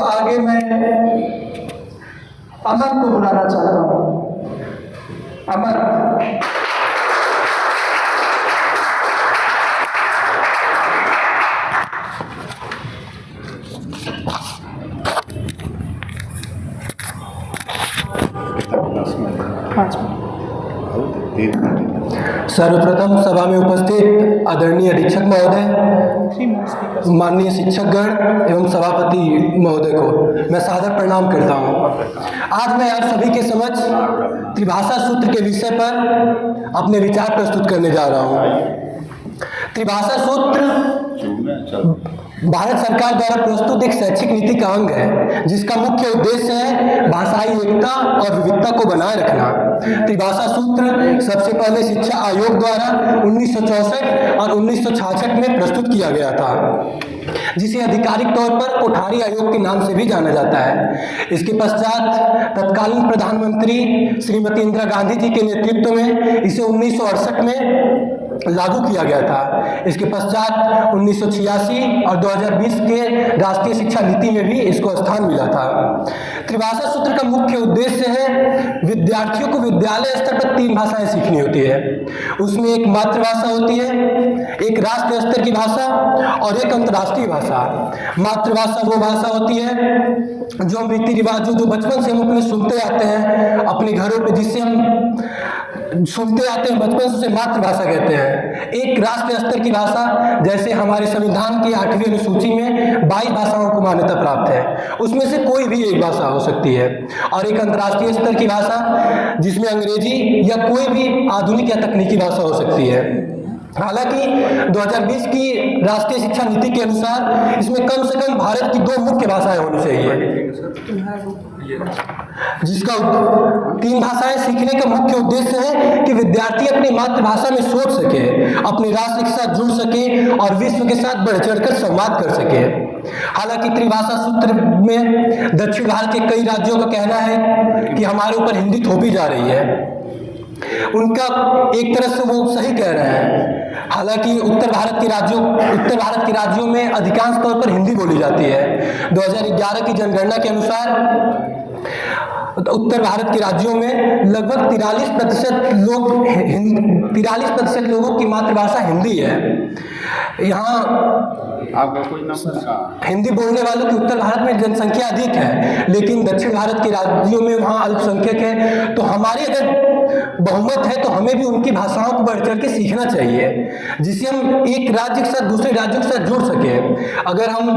आगे मैं अमन को बुलाना चाहता हूँ। अमन। सर्वप्रथम सभा में उपस्थित आदरणीय अधीक्षक महोदय, माननीय शिक्षकगण एवं सभापति महोदय को मैं सादर प्रणाम करता हूं। आज मैं आप सभी के समक्ष त्रिभाषा सूत्र के विषय पर अपने विचार प्रस्तुत करने जा रहा हूं। त्रिभाषा सूत्र भारत सरकार द्वारा प्रस्तुत एक शैक्षिक नीति का अंग है, जिसका मुख्य उद्देश्य है भाषाई एकता और विविधता को बनाए रखना। त्रिभाषा सूत्र सबसे पहले शिक्षा आयोग द्वारा 1964 और 1966 में प्रस्तुत किया गया था, जिसे आधिकारिक तौर पर कोठारी आयोग के नाम से भी जाना जाता है। इसके पश्चात तत्कालीन प्रधानमंत्री श्रीमती इंदिरा गांधी जी के नेतृत्व में इसे 1968 में लागू किया गया था। इसके पश्चात 1986 और 2020 के राष्ट्रीय शिक्षा नीति में भी इसको स्थान मिला था। त्रिभाषा सूत्र का मुख्य उद्देश्य है विद्यार्थियों को विद्यालय स्तर पर 3 भाषाएं सीखनी होती है। उसमें एक मातृभाषा होती है, एक राष्ट्रीय स्तर की भाषा और एक अंतर्राष्ट्रीय भाषा। मातृभाषा वो भाषा होती है जो रीति रिवाजों जो बचपन से हम अपने सुनते आते हैं अपने घरों पे, जिससे हम सुनते आते हैं बचपन से, मातृभाषा कहते हैं। एक राष्ट्रीय स्तर की भाषा, जैसे हमारे संविधान की 8वीं अनुसूची में 22 भाषाओं को मान्यता प्राप्त है, उसमें से कोई भी एक भाषा हो सकती है। और एक अंतर्राष्ट्रीय स्तर की भाषा, जिसमें अंग्रेजी या कोई भी आधुनिक या तकनीकी भाषा हो सकती है। हालांकि 2020 की राष्ट्रीय शिक्षा नीति के अनुसार इसमें कम से कम भारत की 2 मुख्य भाषाएं होनी चाहिए, जिसका 3 भाषाएं सीखने का मुख्य उद्देश्य है कि विद्यार्थी अपनी मातृभाषा में सोच सके, अपने राष्ट्र के साथ जुड़ सके और विश्व के साथ बढ़ चढ़कर संवाद कर सके। हालांकि त्रिभाषा सूत्र में दक्षिण भारत के कई राज्यों का कहना है कि हमारे ऊपर हिंदी थोपी जा रही है। उनका एक तरह से वो सही कह रहे हैं। हालांकि उत्तर भारत के राज्यों में अधिकांश तौर पर हिंदी बोली जाती है। 2011 की जनगणना के अनुसार उत्तर भारत के राज्यों में लगभग 43% लोगों की मातृभाषा हिंदी है। यहाँ आपका कोई नाम? हिंदी बोलने वालों की उत्तर भारत में जनसंख्या अधिक है, लेकिन दक्षिण भारत के राज्यों में वहाँ अल्पसंख्यक है। तो हमारी अगर बहुमत है तो हमें भी उनकी भाषाओं को बढ़ चढ़ के सीखना चाहिए, जिससे हम एक राज्य के साथ दूसरे राज्यों के साथ जुड़ सके। अगर हम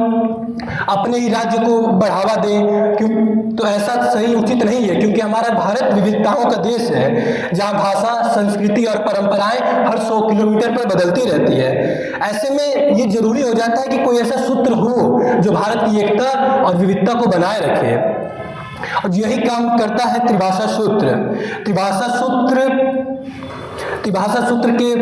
अपने ही राज्य को बढ़ावा दें तो ऐसा सही उचित नहीं है, क्योंकि हमारा भारत विविधताओं का देश है, जहाँ भाषा, संस्कृति और परंपराएं हर 100 किलोमीटर पर बदलती रहती है। ऐसे में ये जरूरी हो जाता है कि कोई ऐसा सूत्र हो जो भारत की एकता और विविधता को बनाए रखे, और यही काम करता है त्रिभाषा सूत्र। त्रिभाषा सूत्र के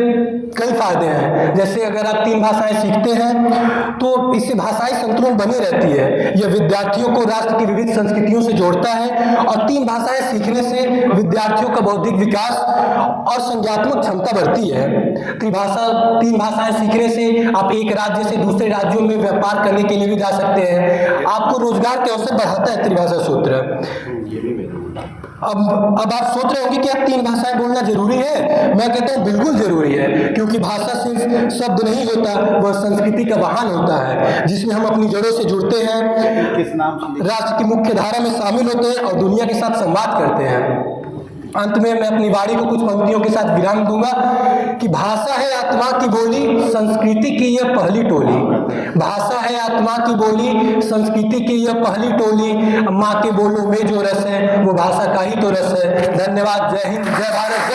कई फायदे हैं। जैसे अगर आप 3 भाषाएं सीखते हैं तो इससे भाषाई संतुलन बनी रहती है। यह विद्यार्थियों को राष्ट्र की विविध संस्कृतियों से जोड़ता है, और 3 भाषाएं सीखने से विद्यार्थियों का बौद्धिक विकास और संज्ञात्मक क्षमता बढ़ती है। 3 भाषाएं सीखने से आप एक राज्य से दूसरे राज्यों में व्यापार करने के लिए भी जा सकते हैं। आपको रोजगार के अवसर बढ़ाता है त्रिभाषा सूत्र। अब आप सोच रहे होंगे कि आप 3 भाषाएं बोलना जरूरी है। मैं कहता हूं बिल्कुल जरूरी है, क्योंकि भाषा सिर्फ शब्द नहीं होता, वह संस्कृति का वाहन होता है, जिसमें हम अपनी जड़ों से जुड़ते हैं, राष्ट्र की मुख्य धारा में शामिल होते हैं और दुनिया के साथ संवाद करते हैं। अंत में मैं अपनी वाणी को कुछ पंक्तियों के साथ विराम दूंगा कि भाषा है आत्मा की बोली, संस्कृति की यह पहली टोली। भाषा है आत्मा की बोली, संस्कृति की यह पहली टोली। माँ के बोलों में जो रस है वो भाषा का ही तो रस है। धन्यवाद। जय हिंद, जय भारत।